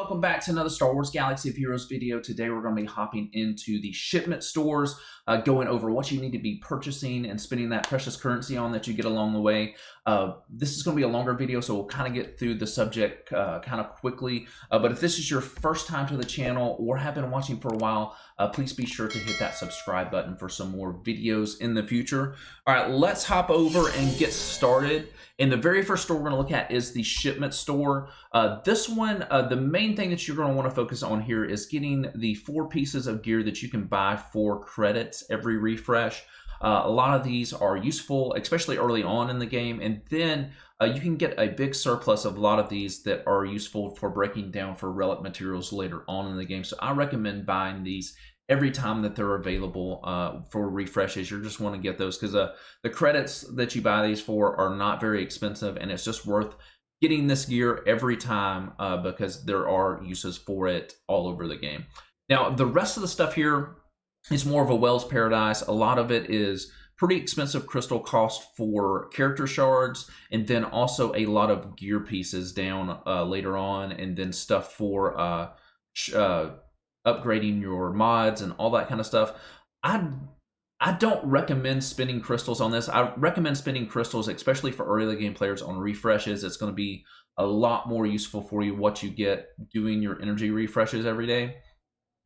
welcome back to another Star Wars Galaxy of Heroes video. Today we're going to be hopping into the shipment stores, going over what you need to be purchasing and spending that precious currency on that you get along the way. This is going to be a longer video, so we'll kind of get through the subject kind of quickly. But if this is your first time to the channel or have been watching for a while, please be sure to hit that subscribe button for some more videos in the future. All right, let's hop over and get started. And the very first store we're going to look at is the shipment store. This one, the main thing that you're going to want to focus on here is getting the 4 pieces of gear that you can buy for credits every refresh. A lot of these are useful, especially early on in the game, and then you can get a big surplus of a lot of these that are useful for breaking down for relic materials later on in the game. So I recommend buying these every time that they're available for refreshes. You just want to get those because the credits that you buy these for are not very expensive, and it's just worth getting this gear every time because there are uses for it all over the game. Now, the rest of the stuff here is more of a Wells paradise. A lot of it is pretty expensive crystal cost for character shards, and then also a lot of gear pieces down later on, and then stuff for upgrading your mods and all that kind of stuff. I don't recommend spending crystals on this. I recommend spending crystals, especially for early game players, on refreshes. It's going to be a lot more useful for you what you get doing your energy refreshes every day.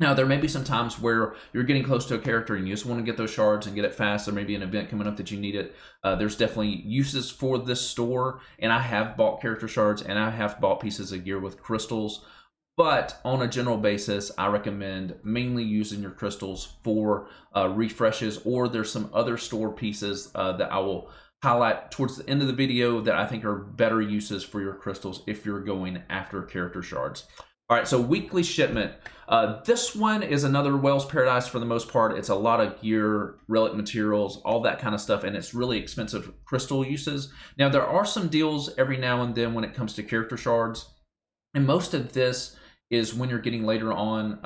Now, there may be some times where you're getting close to a character and you just want to get those shards and get it fast. There may be an event coming up that you need it. There's definitely uses for this store, and I have bought character shards and I have bought pieces of gear with crystals. But on a general basis, I recommend mainly using your crystals for refreshes, or there's some other store pieces that I will highlight towards the end of the video that I think are better uses for your crystals if you're going after character shards. All right, so weekly shipment. This one is another Wells paradise for the most part. It's a lot of gear, relic materials, all that kind of stuff, and it's really expensive crystal uses. Now, there are some deals every now and then when it comes to character shards, and most of this is when you're getting later on,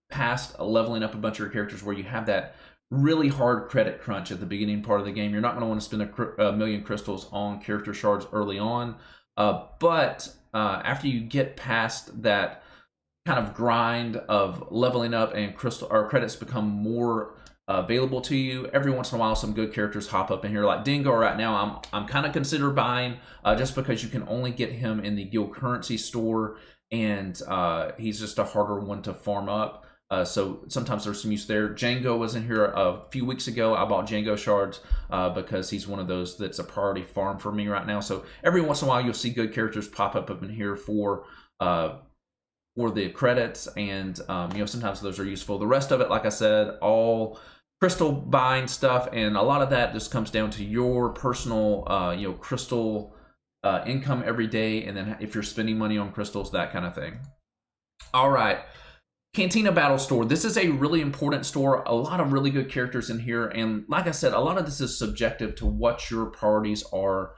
past leveling up a bunch of your characters where you have that really hard credit crunch at the beginning part of the game. You're not going to want to spend a million crystals on character shards early on, but after you get past that kind of grind of leveling up and credits become more available to you, every once in a while some good characters hop up in here. Like Dingo right now, I'm kind of consider buying just because you can only get him in the guild currency store, and he's just a harder one to farm up. So sometimes there's some use there. Django was in here a few weeks ago. I bought Django shards because he's one of those that's a priority farm for me right now. So every once in a while you'll see good characters pop up in here for the credits, and sometimes those are useful. The rest of it, like I said, all crystal buying stuff, and a lot of that just comes down to your personal crystal income every day, and then if you're spending money on crystals, that kind of thing. All right, Cantina Battle Store. This is a really important store. A lot of really good characters in here, and like I said, a lot of this is subjective to what your priorities are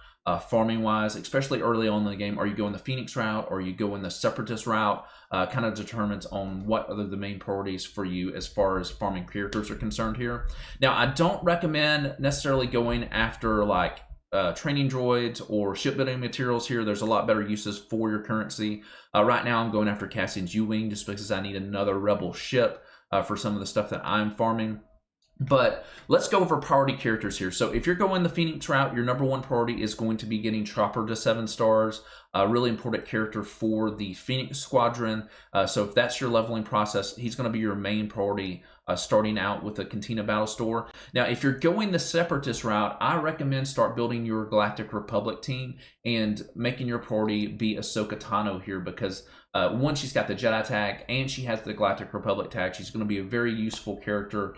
farming wise, especially early on in the game. Are you going the Phoenix route, or are you going the Separatist route? Kind of determines on what are the main priorities for you as far as farming characters are concerned here. Now, I don't recommend necessarily going after like training droids or shipbuilding materials here. There's a lot better uses for your currency. Right now I'm going after Cassian's U-Wing just because I need another rebel ship for some of the stuff that I'm farming. But let's go over priority characters here. So if you're going the Phoenix route, your number 1 priority is going to be getting Chopper to 7 stars. A really important character for the Phoenix Squadron. So if that's your leveling process, he's going to be your main priority starting out with the Cantina Battle Store. Now, if you're going the Separatist route, I recommend start building your Galactic Republic team and making your priority be Ahsoka Tano here, because one, she's got the Jedi tag and she has the Galactic Republic tag. She's going to be a very useful character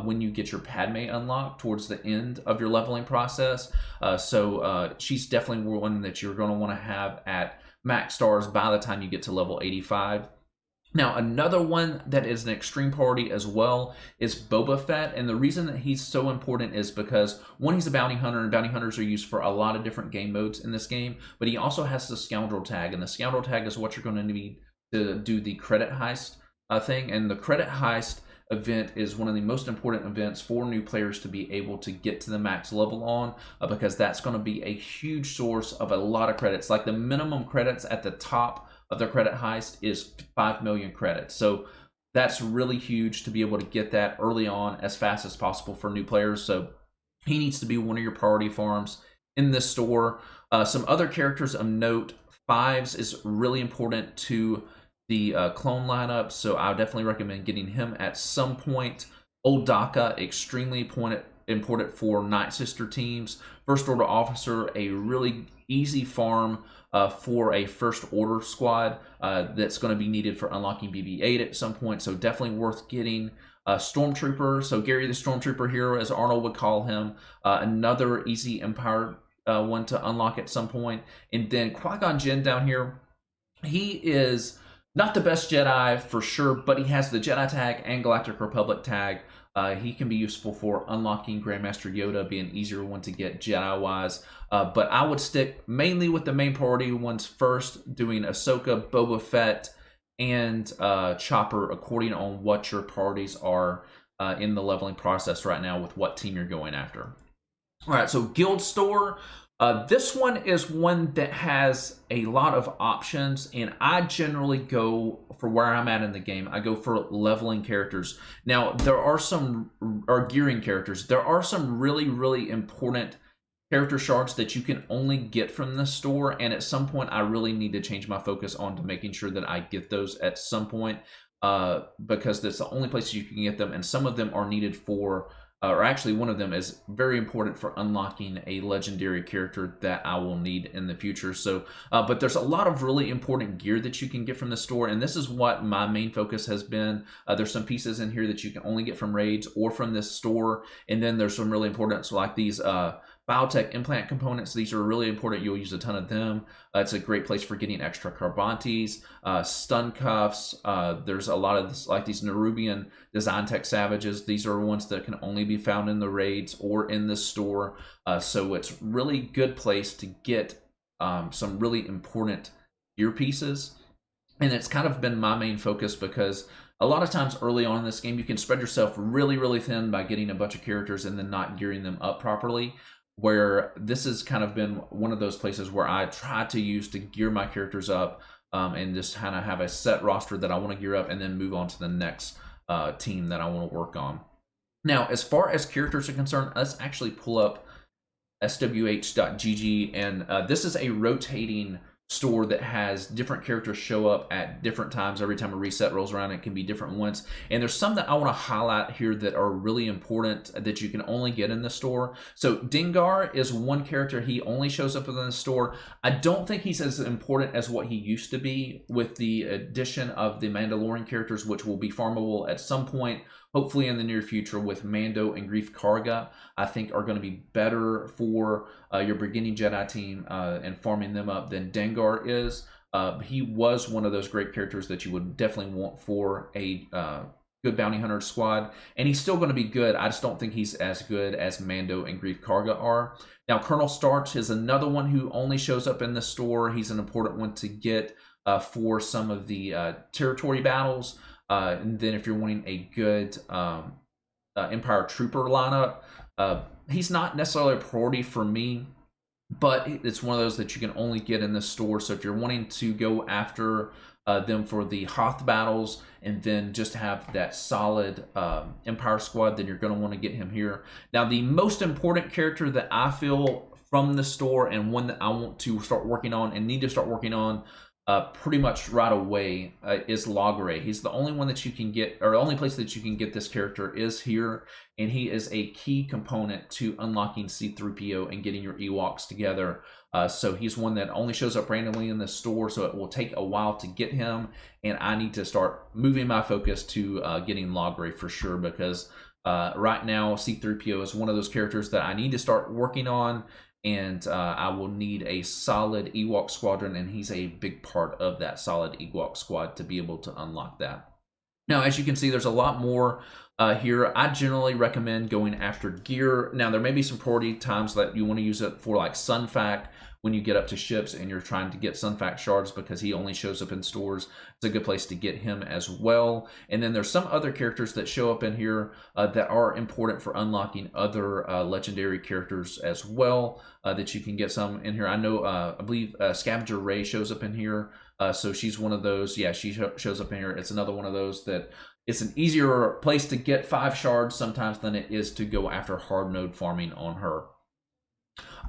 when you get your Padme unlocked towards the end of your leveling process. So she's definitely one that you're going to want to have at max stars by the time you get to level 85. Now, another one that is an extreme priority as well is Boba Fett, and the reason that he's so important is because, one, he's a bounty hunter, and bounty hunters are used for a lot of different game modes in this game, but he also has the Scoundrel tag, and the Scoundrel tag is what you're going to need to do the credit heist thing, and the credit heist event is one of the most important events for new players to be able to get to the max level on, because that's going to be a huge source of a lot of credits. Like the minimum credits at the top of their credit heist is 5 million credits. So that's really huge to be able to get that early on as fast as possible for new players. So he needs to be one of your priority farms in this store. Some other characters of note, Fives is really important to the clone lineup, so I would definitely recommend getting him at some point. Old Daka, extremely important for Night Sister teams. First Order Officer, a really easy farm for a First Order squad that's going to be needed for unlocking BB-8 at some point, so definitely worth getting. Stormtrooper, so Gary the Stormtrooper hero, as Arnold would call him, another easy Empire one to unlock at some point. And then Qui-Gon Jinn down here, he is not the best Jedi for sure, but he has the Jedi tag and Galactic Republic tag. He can be useful for unlocking Grandmaster Yoda, be an easier one to get Jedi-wise. But I would stick mainly with the main priority ones first, doing Ahsoka, Boba Fett, and Chopper, according on what your priorities are in the leveling process right now with what team you're going after. All right, so Guild Store. This one is one that has a lot of options, and I generally go for where I'm at in the game. I go for leveling characters. Now, there are some, or gearing characters. There are some really, really important character shards that you can only get from the store, and at some point, I really need to change my focus on to making sure that I get those at some point, because that's the only place you can get them, and some of them are needed for or actually one of them is very important for unlocking a legendary character that I will need in the future. So, but there's a lot of really important gear that you can get from the store, and this is what my main focus has been. There's some pieces in here that you can only get from raids or from this store, and then there's some really important, so like these biotech implant components. These are really important. You'll use a ton of them. It's a great place for getting extra Carbantes, stun cuffs. There's a lot of this, like these Nerubian design tech savages. These are ones that can only be found in the raids or in the store. So it's really good place to get some really important gear pieces. And it's kind of been my main focus because a lot of times early on in this game, you can spread yourself really, really thin by getting a bunch of characters and then not gearing them up properly. Where this has kind of been one of those places where I try to use to gear my characters up and just kind of have a set roster that I want to gear up and then move on to the next team that I want to work on. Now, as far as characters are concerned, let's actually pull up SWGOH.gg, and this is a rotating store that has different characters show up at different times. Every time a reset rolls around, it can be different ones. And there's some that I want to highlight here that are really important that you can only get in the store. So Dengar is one character. He only shows up in the store. I don't think he's as important as what he used to be with the addition of the Mandalorian characters, which will be farmable at some point, hopefully in the near future, with Mando and Grief Karga. I think are going to be better for your beginning Jedi team and farming them up than Dengar is. He was one of those great characters that you would definitely want for a good bounty hunter squad, and he's still going to be good. I just don't think he's as good as Mando and Grief Karga are. Now, Colonel Starch is another one who only shows up in the store. He's an important one to get for some of the territory battles. And then if you're wanting a good Empire Trooper lineup, he's not necessarily a priority for me, but it's one of those that you can only get in this store. So if you're wanting to go after them for the Hoth battles and then just have that solid Empire squad, then you're going to want to get him here. Now, the most important character that I feel from the store, and one that I want to start working on and need to start working on pretty much right away, is Logray. He's the only one that you can get, or the only place that you can get this character is here, and he is a key component to unlocking C-3PO and getting your Ewoks together. So he's one that only shows up randomly in the store, so it will take a while to get him, and I need to start moving my focus to getting Logray for sure, because right now C-3PO is one of those characters that I need to start working on, and I will need a solid Ewok squadron, and he's a big part of that solid Ewok squad to be able to unlock that. Now, as you can see, there's a lot more here. I generally recommend going after gear. Now, there may be some priority times that you want to use it for, like Sun Fact, when you get up to ships and you're trying to get Sun Fact shards because he only shows up in stores. It's a good place to get him as well. And then there's some other characters that show up in here that are important for unlocking other legendary characters as well, that you can get some in here. I know, I believe Scavenger Ray shows up in here. So she's one of those. Yeah, she shows up in here. It's another one of those that it's an easier place to get 5 shards sometimes than it is to go after hard node farming on her.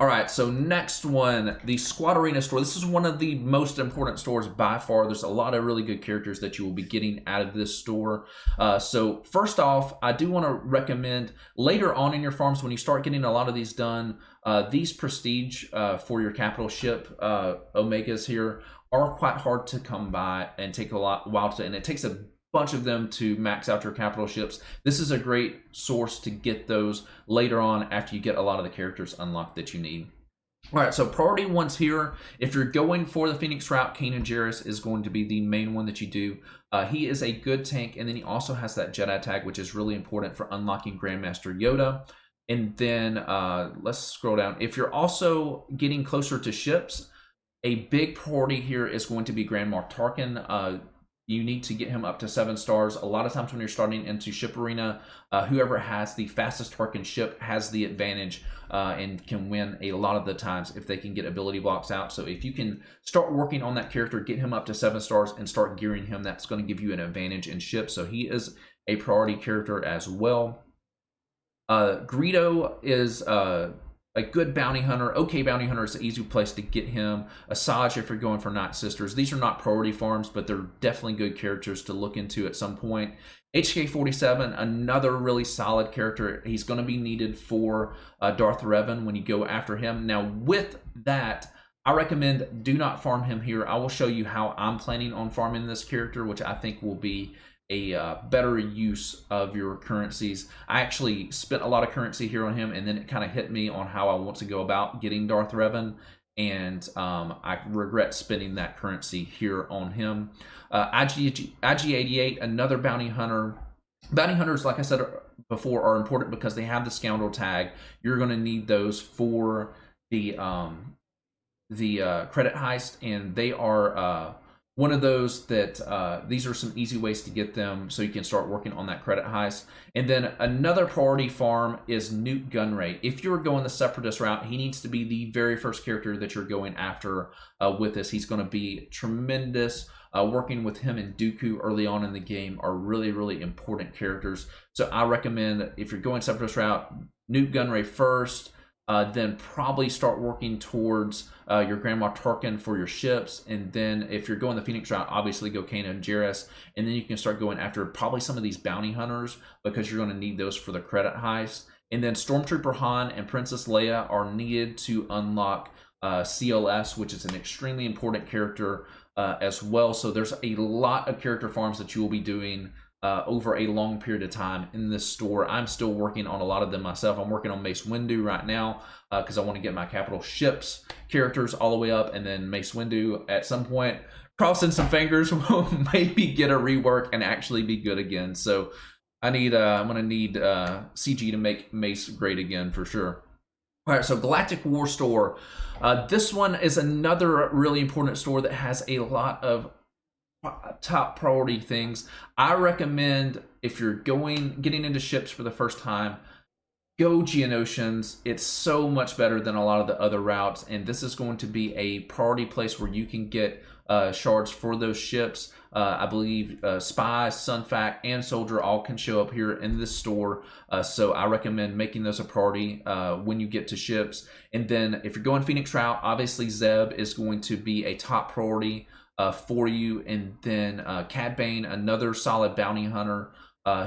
All right, so next one, the Squad Arena store. This is one of the most important stores by far. There's a lot of really good characters that you will be getting out of this store. So first off, I do want to recommend later on in your farms, when you start getting a lot of these done, these prestige for your capital ship Omegas here are quite hard to come by and take a while to, and it takes a bunch of them to max out your capital ships. This is a great source to get those later on after you get a lot of the characters unlocked that you need. All right, so priority ones here. If you're going for the Phoenix route, Kanan Jarrus is going to be the main one that you do. He is a good tank, and then he also has that Jedi tag, which is really important for unlocking Grandmaster Yoda. And then let's scroll down. If you're also getting closer to ships, a big priority here is going to be Grand Moff Tarkin. You need to get him up to 7 stars. A lot of times when you're starting into Ship Arena, whoever has the fastest Tarkin ship has the advantage and can win a lot of the times if they can get ability blocks out. So if you can start working on that character, get him up to 7 stars and start gearing him, that's going to give you an advantage in ship. So he is a priority character as well. Greedo is a good bounty hunter. Okay, bounty hunter is an easy place to get him. Asajj, if you're going for Night Sisters. These are not priority farms, but they're definitely good characters to look into at some point. HK-47, another really solid character. He's going to be needed for Darth Revan when you go after him. Now, with that, I recommend do not farm him here. I will show you how I'm planning on farming this character, which I think will be a better use of your currencies. I actually spent a lot of currency here on him, and then it kind of hit me on how I want to go about getting Darth Revan, and I regret spending that currency here on him. IG-88, another bounty hunter. Bounty hunters, like I said before, are important because they have the scoundrel tag. You're going to need those for the credit heist, and they are one of those that these are some easy ways to get them so you can start working on that credit heist. And then another priority farm is Newt Gunray. If you're going the Separatist route, he needs to be the very first character that you're going after with this. He's going to be tremendous. Working with him and Dooku early on in the game are really, really important characters. So I recommend, if you're going Separatist route, Newt Gunray first. Then probably start working towards your Grand Moff Tarkin for your ships, and then if you're going the Phoenix route, obviously go Kanan Jarrus, and then you can start going after probably some of these bounty hunters because you're going to need those for the credit heist. And then Stormtrooper Han and Princess Leia are needed to unlock CLS, which is an extremely important character as well. So there's a lot of character farms that you will be doing over a long period of time in this store. I'm still working on a lot of them myself. I'm working on Mace Windu right now because I want to get my capital ships characters all the way up, and then Mace Windu at some point, crossing some fingers, will maybe get a rework and actually be good again. So I'm gonna need CG to make Mace great again for sure. All right, so Galactic War Store. This one is another really important store that has a lot of top priority things. I recommend, if you're getting into ships for the first time, go Geonosians. It's so much better than a lot of the other routes, and this is going to be a priority place where you can get shards for those ships. I believe Spy, Sunfac, and Soldier all can show up here in this store, so I recommend making those a priority when you get to ships. And then if you're going Phoenix route, obviously Zeb is going to be a top priority for you. And then Cad Bane, another solid bounty hunter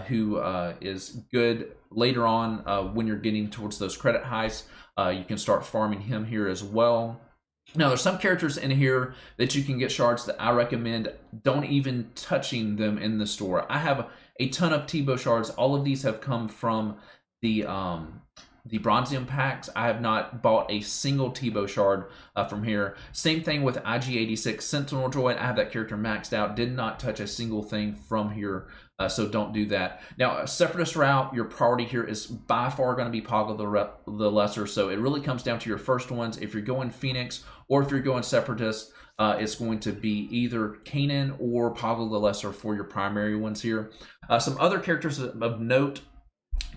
who is good later on when you're getting towards those credit heists. You can start farming him here as well. Now, there's some characters in here that you can get shards that I recommend don't even touching them in the store. I have a ton of Tebow shards. All of these have come from the Bronzium packs. I have not bought a single Tebow shard from here. Same thing with IG-86 Sentinel Droid. I have that character maxed out. Did not touch a single thing from here So don't do that. Now, a Separatist route, your priority here is by far going to be Poggle the Lesser. So it really comes down to your first ones. If you're going Phoenix or if you're going Separatist, it's going to be either Kanan or Poggle the Lesser for your primary ones here. Some other characters of note,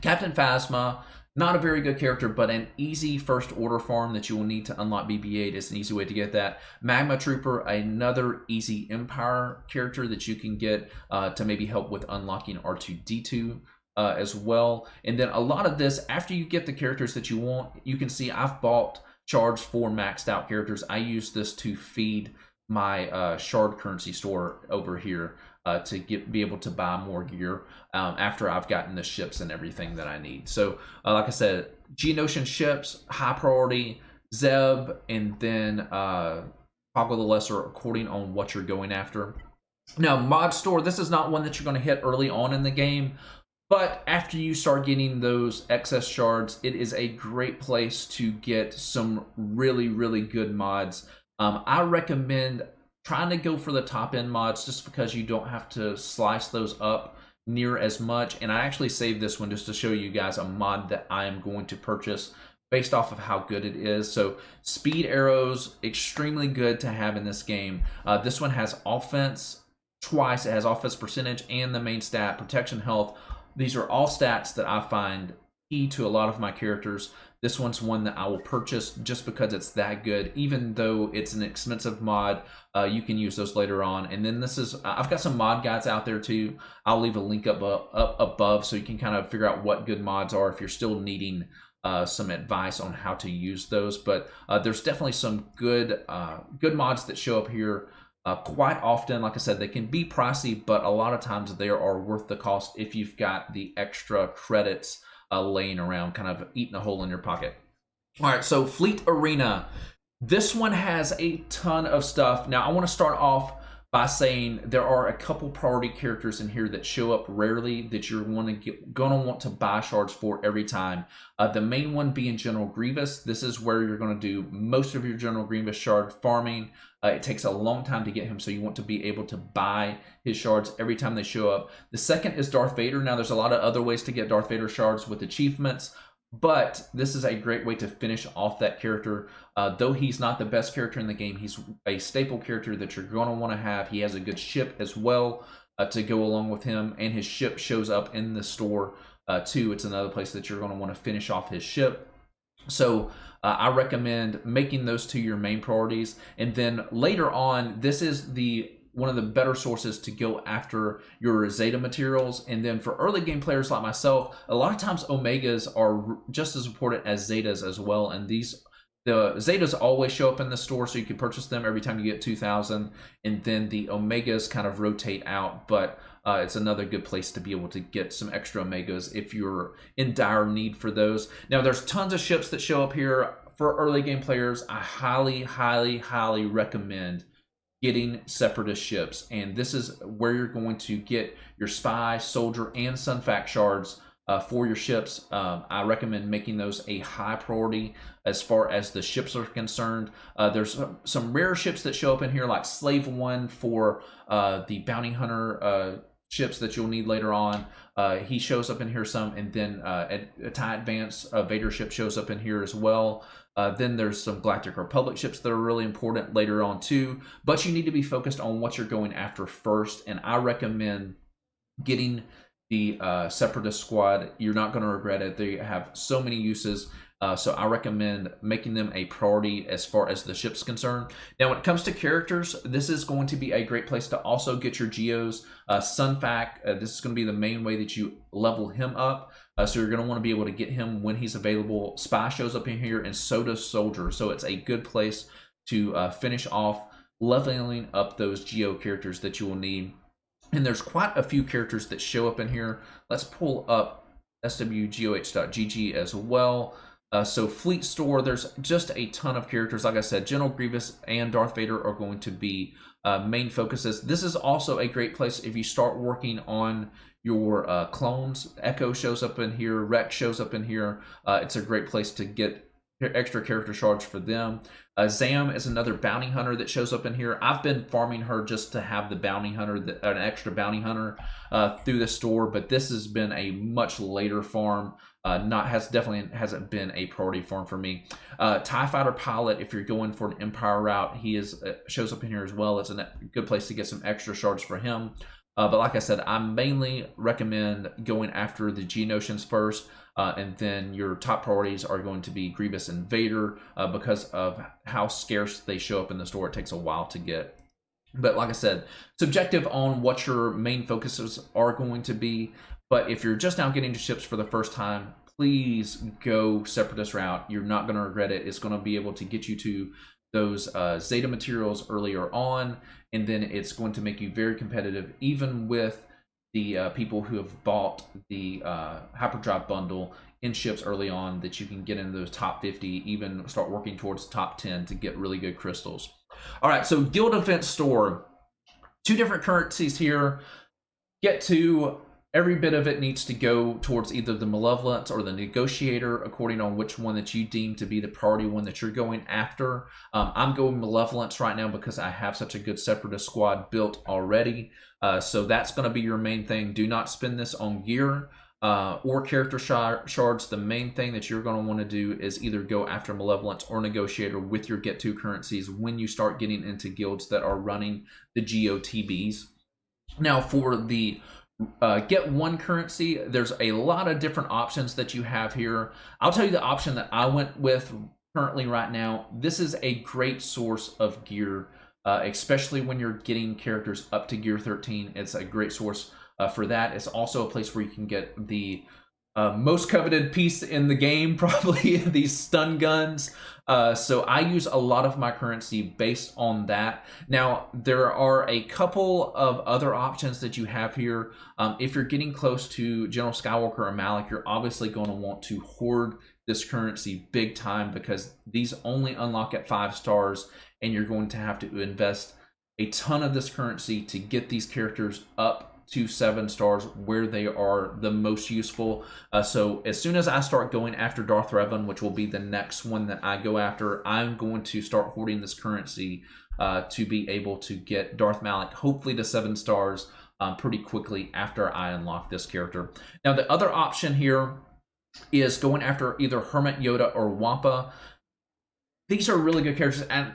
Captain Phasma. Not a very good character, but an easy first order farm that you will need to unlock BB-8 is an easy way to get that. Magma Trooper, another easy Empire character that you can get to maybe help with unlocking R2-D2 as well. And then a lot of this, after you get the characters that you want, you can see I've bought shards for maxed out characters. I use this to feed my shard currency store over here to be able to buy more gear after I've gotten the ships and everything that I need. So like I said, Geonosian ships, high priority, Zeb, and then Poggle the Lesser according on what you're going after. Now, mod store, this is not one that you're going to hit early on in the game, but after you start getting those excess shards, it is a great place to get some really, really good mods. I recommend trying to go for the top end mods just because you don't have to slice those up near as much. And I actually saved this one just to show you guys a mod that I am going to purchase based off of how good it is. So speed arrows, extremely good to have in this game. This one has offense twice. It has offense percentage and the main stat, protection, health. These are all stats that I find key to a lot of my characters. This one's one that I will purchase just because it's that good. Even though it's an expensive mod, you can use those later on. And then this is, I've got some mod guides out there too. I'll leave a link up above so you can kind of figure out what good mods are if you're still needing some advice on how to use those. But there's definitely some good mods that show up here quite often. Like I said, they can be pricey, but a lot of times they are worth the cost if you've got the extra credits laying around, kind of eating a hole in your pocket. All right, so Fleet Arena. This one has a ton of stuff. Now, I want to start off by saying there are a couple priority characters in here that show up rarely that you're gonna want to buy shards for every time. The main one being General Grievous. This is where you're going to do most of your General Grievous shard farming. It takes a long time to get him, so you want to be able to buy his shards every time they show up. The second is Darth Vader. Now, there's a lot of other ways to get Darth Vader shards with achievements, but this is a great way to finish off that character. Though he's not the best character in the game, he's a staple character that you're going to want to have. He has a good ship as well to go along with him, and his ship shows up in the store too. It's another place that you're going to want to finish off his ship. So I recommend making those two your main priorities. And then later on, this is one of the better sources to go after your Zeta materials. And then for early game players like myself, a lot of times Omegas are just as important as Zetas as well. And the Zetas always show up in the store, so you can purchase them every time you get 2,000. And then the Omegas kind of rotate out, but it's another good place to be able to get some extra Omegas if you're in dire need for those. Now, there's tons of ships that show up here. For early game players, I highly, highly, highly recommend getting Separatist ships. And this is where you're going to get your Spy, Soldier, and Sunfac shards for your ships. I recommend making those a high priority as far as the ships are concerned. There's some rare ships that show up in here, like Slave One for the Bounty Hunter ships that you'll need later on. He shows up in here some, and then a TIE Advance Vader ship shows up in here as well. Then there's some Galactic Republic ships that are really important later on too, but you need to be focused on what you're going after first, and I recommend getting the Separatist squad. You're not going to regret it. They have so many uses. So I recommend making them a priority as far as the ship's concerned. Now, when it comes to characters, this is going to be a great place to also get your Geos. Sunfac, this is going to be the main way that you level him up. So you're going to want to be able to get him when he's available. Spy shows up in here, and so does Soldier. So it's a good place to finish off leveling up those Geo characters that you will need. And there's quite a few characters that show up in here. Let's pull up SWGOH.gg as well. So Fleet Store, there's just a ton of characters. Like I said, General Grievous and Darth Vader are going to be main focuses. This is also a great place if you start working on your clones. Echo shows up in here. Rex shows up in here. It's a great place to get extra character shards for them. Zam is another bounty hunter that shows up in here. I've been farming her just to have the bounty hunter, an extra bounty hunter through the store, but this has been a much later farm. Definitely hasn't been a priority farm for me. TIE Fighter Pilot, if you're going for an Empire route, he shows up in here as well. It's a good place to get some extra shards for him. But like I said, I mainly recommend going after the Geonosians first, and then your top priorities are going to be Grievous and Vader because of how scarce they show up in the store. It takes a while to get. But like I said, subjective on what your main focuses are going to be. But if you're just now getting to ships for the first time, please go Separatist route. You're not going to regret it. It's going to be able to get you to those Zeta materials earlier on, and then it's going to make you very competitive, even with the people who have bought the Hyperdrive bundle in ships early on, that you can get into those top 50, even start working towards top 10 to get really good crystals. All right, so Guild Event Store, 2 different currencies here. Get to every bit of it needs to go towards either the Malevolence or the Negotiator, according on which one that you deem to be the priority one that you're going after. I'm going Malevolence right now because I have such a good Separatist squad built already. So that's going to be your main thing. Do not spend this on gear or character shards. The main thing that you're going to want to do is either go after Malevolence or Negotiator with your Get To currencies when you start getting into guilds that are running the GOTBs. Now for the Get One currency, there's a lot of different options that you have here. I'll tell you the option that I went with currently right now. This is a great source of gear, especially when you're getting characters up to gear 13. It's a great source for that. It's also a place where you can get the most coveted piece in the game, probably, these stun guns. So I use a lot of my currency based on that. Now, there are a couple of other options that you have here. If you're getting close to General Skywalker or Malik, you're obviously going to want to hoard this currency big time, because these only unlock at 5 stars, and you're going to have to invest a ton of this currency to get these characters up to 7 stars where they are the most useful. So as soon as I start going after Darth Revan, which will be the next one that I go after, I'm going to start hoarding this currency to be able to get Darth Malik hopefully to 7 stars pretty quickly after I unlock this character. Now the other option here is going after either Hermit Yoda or Wampa. These are really good characters, and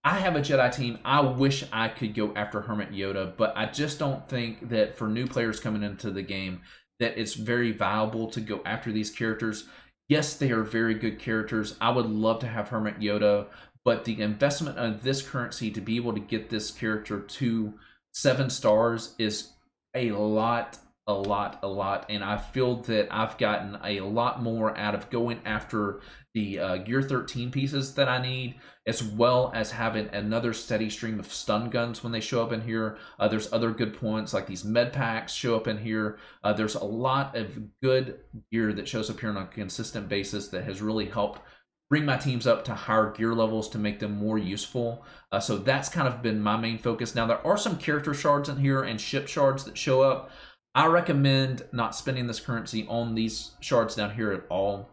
I have a Jedi team. I wish I could go after Hermit Yoda, but I just don't think that for new players coming into the game that it's very viable to go after these characters. Yes, they are very good characters. I would love to have Hermit Yoda, but the investment of this currency to be able to get this character to 7 stars is a lot, and I feel that I've gotten a lot more out of going after the Gear 13 pieces that I need, as well as having another steady stream of stun guns when they show up in here. There's other good points, like these med packs show up in here. There's a lot of good gear that shows up here on a consistent basis that has really helped bring my teams up to higher gear levels to make them more useful. So that's kind of been my main focus. Now there are some character shards in here and ship shards that show up. I recommend not spending this currency on these shards down here at all.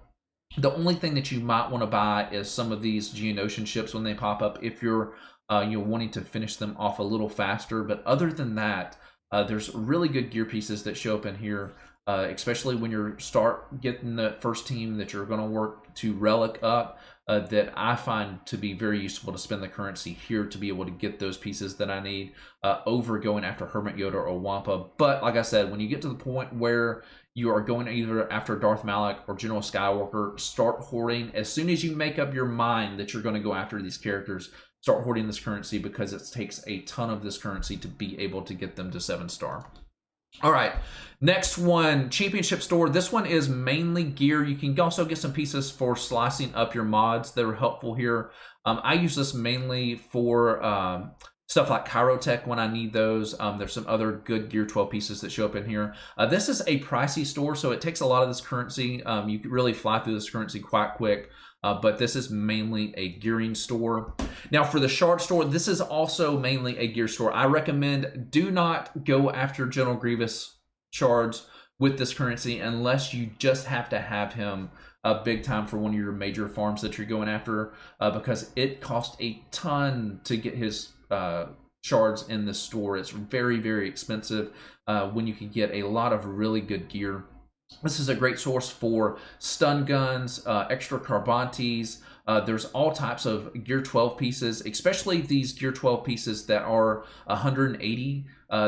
The only thing that you might want to buy is some of these Geonosian ships when they pop up, if you're wanting to finish them off a little faster. But other than that, there's really good gear pieces that show up in here, especially when you start getting the first team that you're going to work to relic up, that I find to be very useful to spend the currency here to be able to get those pieces that I need over going after Hermit Yoda or Wampa. But like I said, when you get to the point where you are going either after Darth Malik or General Skywalker, start hoarding. As soon as you make up your mind that you're going to go after these characters, start hoarding this currency, because it takes a ton of this currency to be able to get them to 7 star. All right, next one, Championship Store. This one is mainly gear. You can also get some pieces for slicing up your mods that are helpful here. I use this mainly for stuff like Chirotech when I need those. There's some other good Gear 12 pieces that show up in here. This is a pricey store, so it takes a lot of this currency. You can really fly through this currency quite quick. But this is mainly a gearing store. Now for the shard store, this is also mainly a gear store. I recommend do not go after General Grievous shards with this currency unless you just have to have him big time for one of your major farms that you're going after, because it costs a ton to get his shards in the store. It's very, very expensive when you can get a lot of really good gear. This is a great source for stun guns, extra carbantes. There's all types of Gear 12 pieces, especially these Gear 12 pieces that are 180.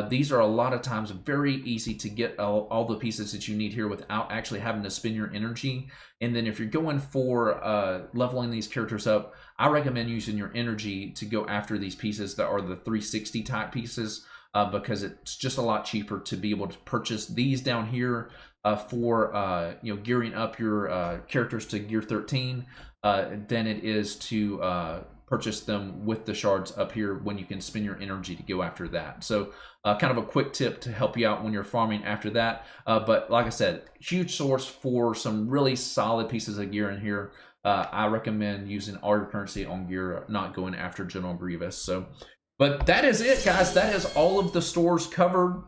These are a lot of times very easy to get all the pieces that you need here without actually having to spend your energy. And then if you're going for leveling these characters up, I recommend using your energy to go after these pieces that are the 360 type pieces, because it's just a lot cheaper to be able to purchase these down here for gearing up your characters to Gear 13 than it is to purchase them with the shards up here when you can spend your energy to go after that. So kind of a quick tip to help you out when you're farming after that. But like I said, huge source for some really solid pieces of gear in here. I recommend using all your currency on gear, not going after General Grievous. So, but that is it, guys. That is all of the stores covered.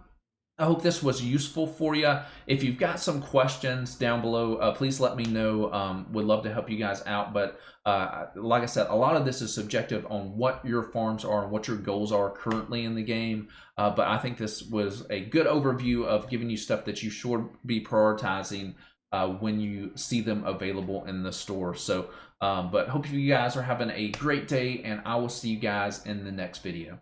I hope this was useful for you. If you've got some questions down below, please let me know. Would love to help you guys out. But like I said, a lot of this is subjective on what your farms are and what your goals are currently in the game. But I think this was a good overview of giving you stuff that you should be prioritizing when you see them available in the store. So, but hope you guys are having a great day, and I will see you guys in the next video.